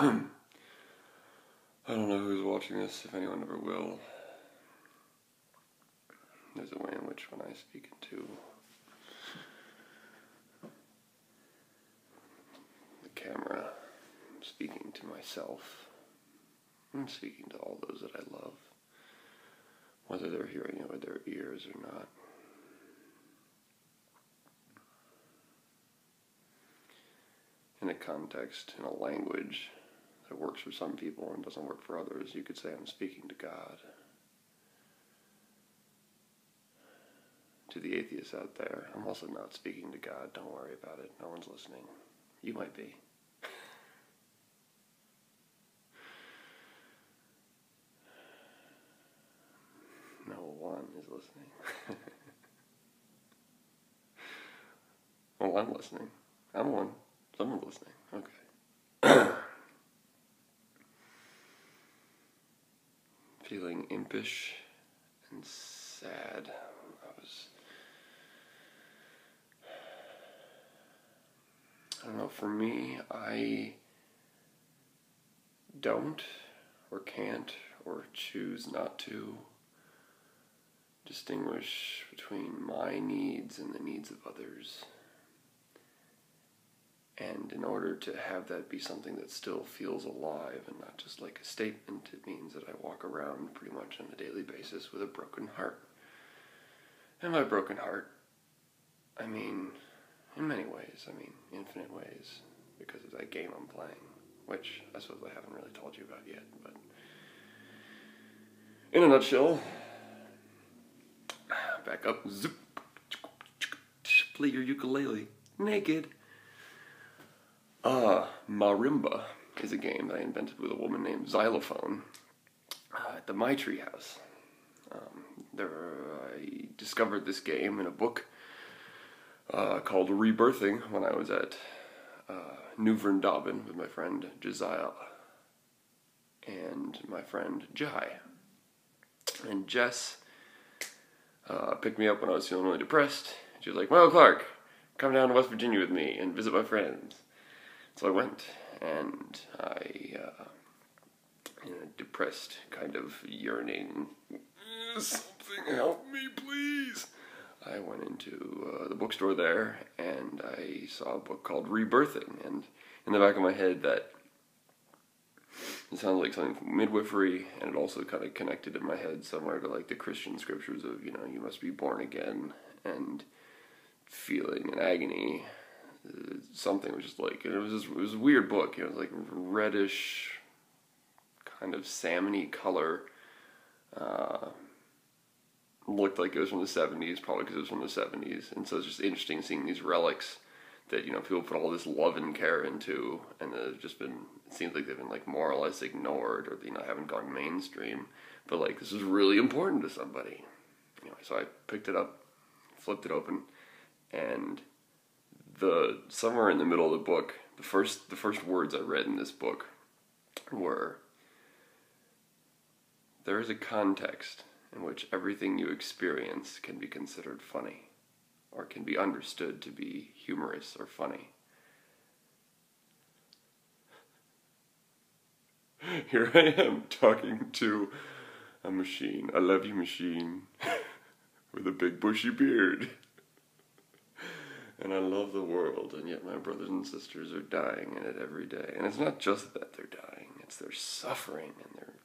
I don't know who's watching this, if anyone ever will. There's a way in which when I speak into the camera, I'm speaking to myself. I'm speaking to all those that I love, whether they're hearing it with their ears or not. In a context, in a language that works for some people and doesn't work for others, you could say I'm speaking to God. To the atheists out there, I'm also not speaking to God. Don't worry about it. No one's listening. You might be. No one is listening. Well, I'm listening. I'm one. Someone's listening. Okay. Feeling impish and sad. I don't know, for me, I don't or can't or choose not to distinguish between my needs and the needs of others. And in order to have that be something that still feels alive and not just like a statement, it means that I walk around pretty much on a daily basis with a broken heart. And by broken heart, I mean, in many ways, infinite ways, because of that game I'm playing, which I suppose I haven't really told you about yet, but in a nutshell, back up, zip, play your ukulele, naked. Marimba is a game that I invented with a woman named Xylophone at the My Tree House. I discovered this game in a book called Rebirthing when I was at New Vrindavan with my friend Josiah and my friend Jai. And Jess picked me up when I was feeling really depressed. She was like, "Well, Clark, come down to West Virginia with me and visit my friends." So I went, and in a depressed kind of yearning, something help me, please. I went into the bookstore there, and I saw a book called Rebirthing, and in the back of my head that it sounded like something from midwifery, and it also kind of connected in my head somewhere to like the Christian scriptures of, you must be born again, and feeling an agony. Something was just like, it was a weird book, it was like reddish, kind of salmon-y color, looked like it was from the 70s, probably because it was from the 70s, and so it's just interesting seeing these relics that, people put all this love and care into, and they've just been, it seems like they've been like more or less ignored, or, haven't gone mainstream, but like, this is really important to somebody. Anyway, so I picked it up, flipped it open, and somewhere in the middle of the book, the first words I read in this book were, "There is a context in which everything you experience can be considered funny, or can be understood to be humorous or funny." Here I am talking to a machine, a love you machine, with a big bushy beard. And I love the world, and yet my brothers and sisters are dying in it every day. And it's not just that they're dying, it's they're suffering, and they're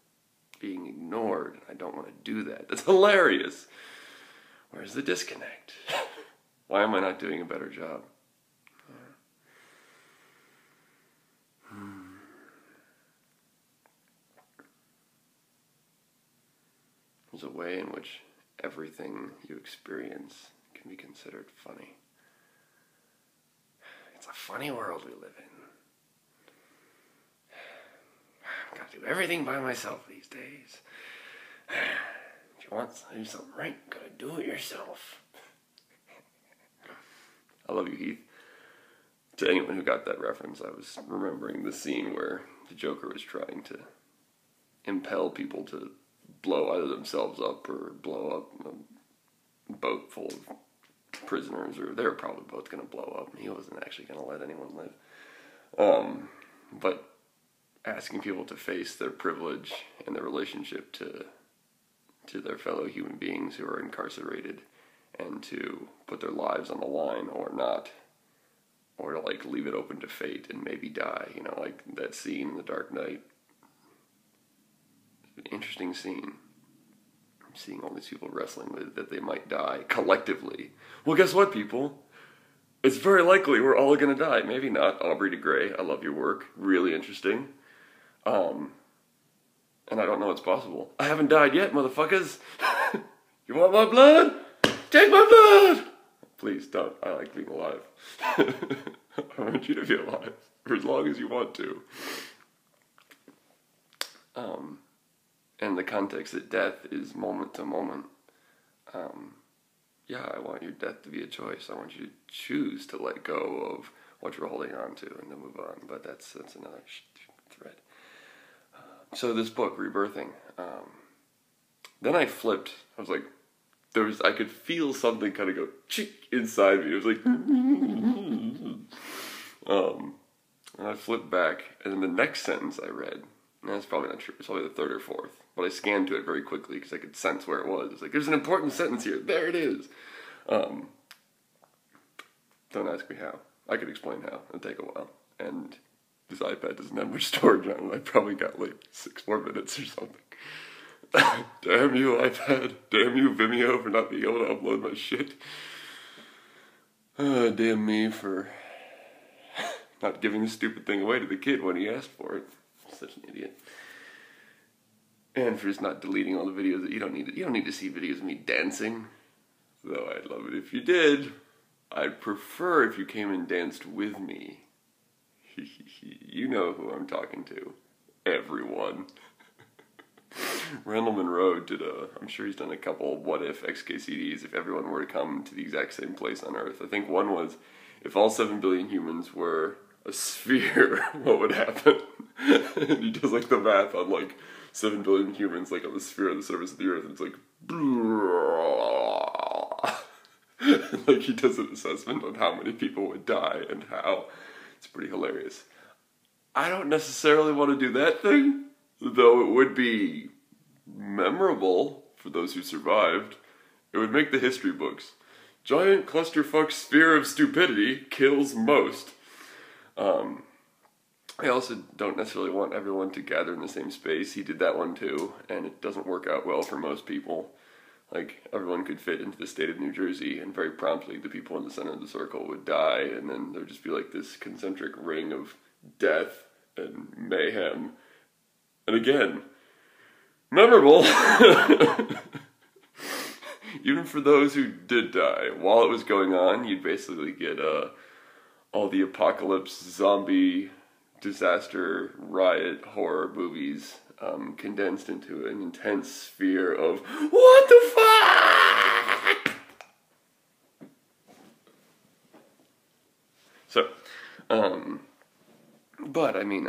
being ignored, and I don't want to do that. That's hilarious. Where's the disconnect? Why am I not doing a better job? There's a way in which everything you experience can be considered funny. It's a funny world we live in. I've got to do everything by myself these days. If you want to do something right, you gotta do it yourself. I love you, Heath. To anyone who got that reference, I was remembering the scene where the Joker was trying to impel people to blow either themselves up or blow up a boat full of prisoners, or they were probably both going to blow up, and he wasn't actually going to let anyone live. But asking people to face their privilege and their relationship to their fellow human beings who are incarcerated, and to put their lives on the line or not, or to like leave it open to fate and maybe die, you know, like that scene in The Dark Knight. An interesting scene. Seeing all these people wrestling with that they might die collectively. Well, guess what, people? It's very likely we're all gonna die. Maybe not. Aubrey de Grey, I love your work. Really interesting. And I don't know what's possible. I haven't died yet, motherfuckers. You want my blood? Take my blood! Please don't. I like being alive. I want you to be alive for as long as you want to. And the context that death is moment to moment. Yeah, I want your death to be a choice. I want you to choose to let go of what you're holding on to and to move on. But that's another thread. So this book, Rebirthing, then I flipped. I was like, I could feel something kind of go chick inside me. It was like, and I flipped back, and then the next sentence I read, and that's probably not true, it's probably the third or fourth, but I scanned to it very quickly because I could sense where it was. It's like, there's an important sentence here. There it is. Don't ask me how. I could explain how. It'll take a while. And this iPad doesn't have much storage on it. I probably got like 6 more minutes or something. Damn you, iPad. Damn you, Vimeo, for not being able to upload my shit. Damn me for not giving this stupid thing away to the kid when he asked for it. Such an idiot. And for just not deleting all the videos that you don't need. You don't need to see videos of me dancing. Though I'd love it if you did. I'd prefer if you came and danced with me. You know who I'm talking to. Everyone. Randall Monroe did I'm sure he's done a couple what if XKCDs if everyone were to come to the exact same place on Earth. I think one was, if all 7 billion humans were a sphere, what would happen? And he does like the math on like 7 billion humans like on the sphere on the surface of the Earth, and it's like, like he does an assessment on how many people would die and how. It's pretty hilarious. I don't necessarily want to do that thing, though it would be memorable for those who survived. It would make the history books. Giant clusterfuck sphere of stupidity kills most. I also don't necessarily want everyone to gather in the same space. He did that one too, and it doesn't work out well for most people. Like, everyone could fit into the state of New Jersey, and very promptly the people in the center of the circle would die, and then there would just be like this concentric ring of death and mayhem. And again, memorable! Even for those who did die. While it was going on, you'd basically get all the apocalypse, zombie, disaster, riot, horror movies condensed into an intense sphere of what the fuck? So, but I mean,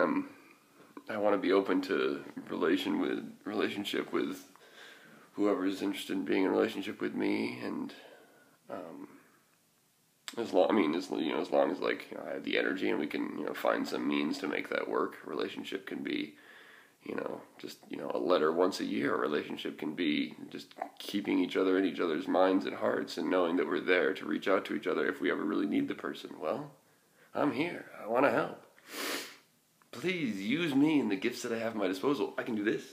I want to be open to relationship with whoever is interested in being in a relationship with me, and as long as like, you know, I have the energy and we can, you know, find some means to make that work. A relationship can be, you know, just, you know, a letter once a year. A relationship can be just keeping each other in each other's minds and hearts, and knowing that we're there to reach out to each other if we ever really need the person. Well, I'm here. I want to help. Please use me and the gifts that I have at my disposal. I can do this.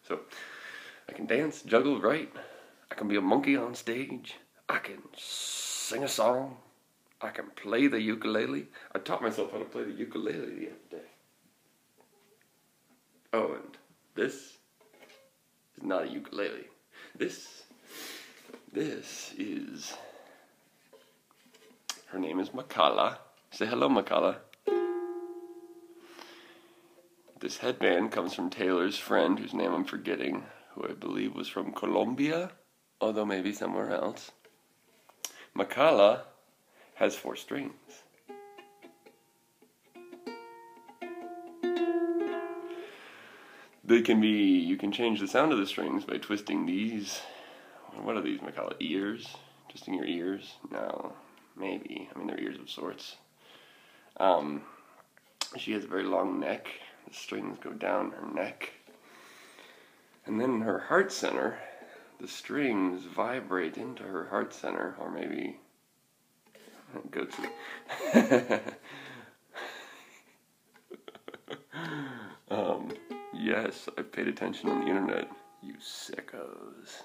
So, I can dance, juggle, write. I can be a monkey on stage. I can sing a song. I can play the ukulele. I taught myself how to play the ukulele the other day. Oh, and this is not a ukulele. This is... Her name is Makala. Say hello, Makala. This headband comes from Taylor's friend, whose name I'm forgetting, who I believe was from Colombia, although maybe somewhere else. Makala has 4 strings. They can be, you can change the sound of the strings by twisting these, what are these, Makala, ears? Twisting your ears? No, maybe. I mean, they're ears of sorts. She has a very long neck. The strings go down her neck. And then in her heart center, the strings vibrate into her heart center, or maybe go to. Yes, I paid attention on the internet. You sickos.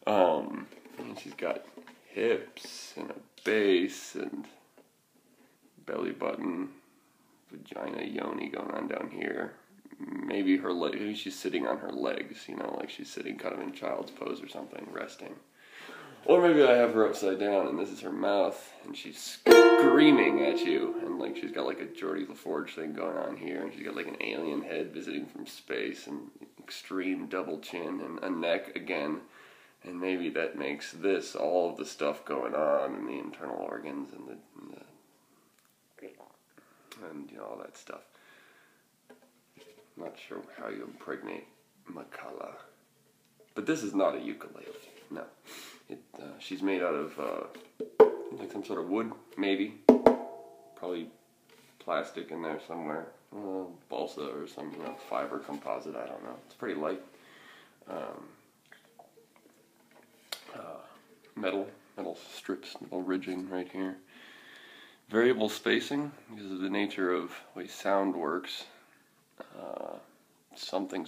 And she's got hips and a base and belly button, vagina, yoni going on down here. Maybe her leg. Maybe she's sitting on her legs, you know, like she's sitting kind of in child's pose or something, resting. Or maybe I have her upside down and this is her mouth and she's screaming at you and like she's got like a Geordie LaForge thing going on here and she's got like an alien head visiting from space and extreme double chin and a neck again, and maybe that makes this all of the stuff going on in the internal organs and and you know, all that stuff. Not sure how you impregnate Makala. But this is not a ukulele, no. She's made out of like some sort of wood, maybe. Probably plastic in there somewhere. Balsa or some fiber composite, I don't know. It's pretty light. Metal strips, metal ridging right here. Variable spacing, because of the nature of the way sound works. Something,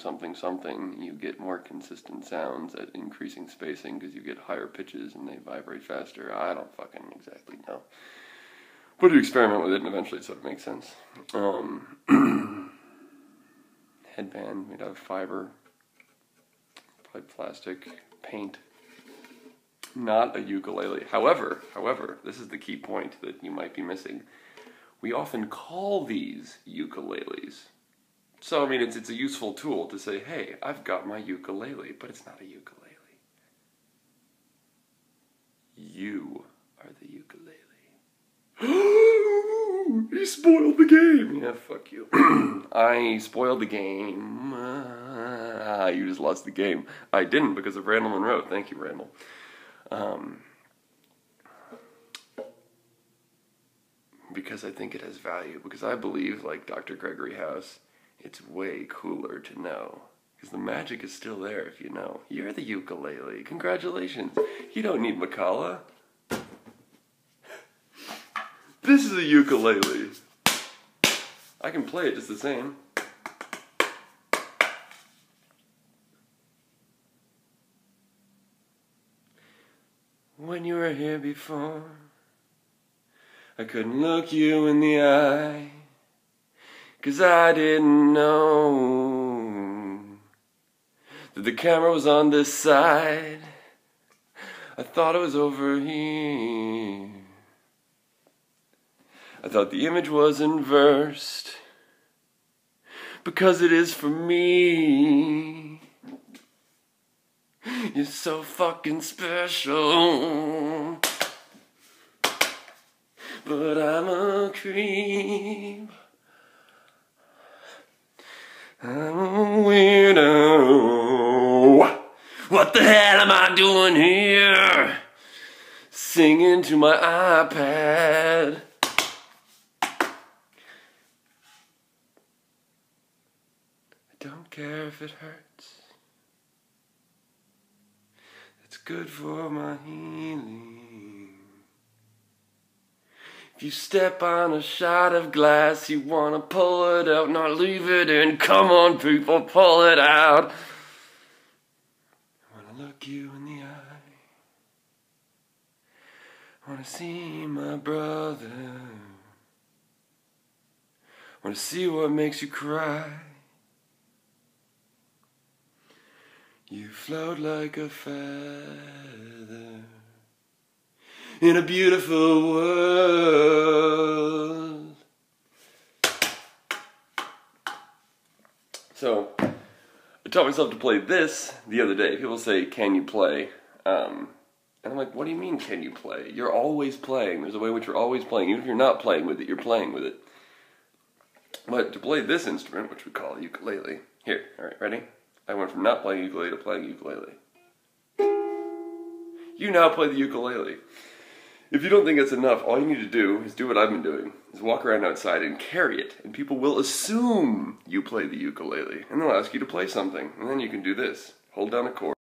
you get more consistent sounds at increasing spacing because you get higher pitches and they vibrate faster. I don't fucking exactly know. But you experiment with it and eventually it sort of makes sense. Headband made out of fiber, probably plastic, paint. Not a ukulele. However, this is the key point that you might be missing. We often call these ukuleles. So, I mean, it's a useful tool to say, hey, I've got my ukulele, but it's not a ukulele. You are the ukulele. He spoiled the game. Yeah, fuck you. I spoiled the game. You just lost the game. I didn't because of Randall Monroe. Thank you, Randall. Because I think it has value. Because I believe, like Dr. Gregory House, it's way cooler to know. Because the magic is still there if you know. You're the ukulele. Congratulations. You don't need Makala. This is a ukulele. I can play it just the same. When you were here before, I couldn't look you in the eye, 'cause I didn't know that the camera was on this side. I thought it was over here. I thought the image was inversed, because it is for me. You're so fucking special, but I'm a creep. I'm a weirdo. What the hell am I doing here? Singing to my iPad. I don't care if it hurts. It's good for my healing. If you step on a shot of glass, you wanna pull it out, not leave it in. Come on, people, pull it out. I wanna look you in the eye. I wanna see my brother. I wanna see what makes you cry. You float like a feather in a beautiful world. So, I taught myself to play this the other day. People say, can you play? And I'm like, what do you mean, can you play? You're always playing. There's a way in which you're always playing. Even if you're not playing with it, you're playing with it. But to play this instrument, which we call a ukulele. Here, alright, ready? I went from not playing ukulele to playing ukulele. You now play the ukulele. If you don't think it's enough, all you need to do is do what I've been doing, is walk around outside and carry it, and people will assume you play the ukulele, and they'll ask you to play something, and then you can do this. Hold down a chord.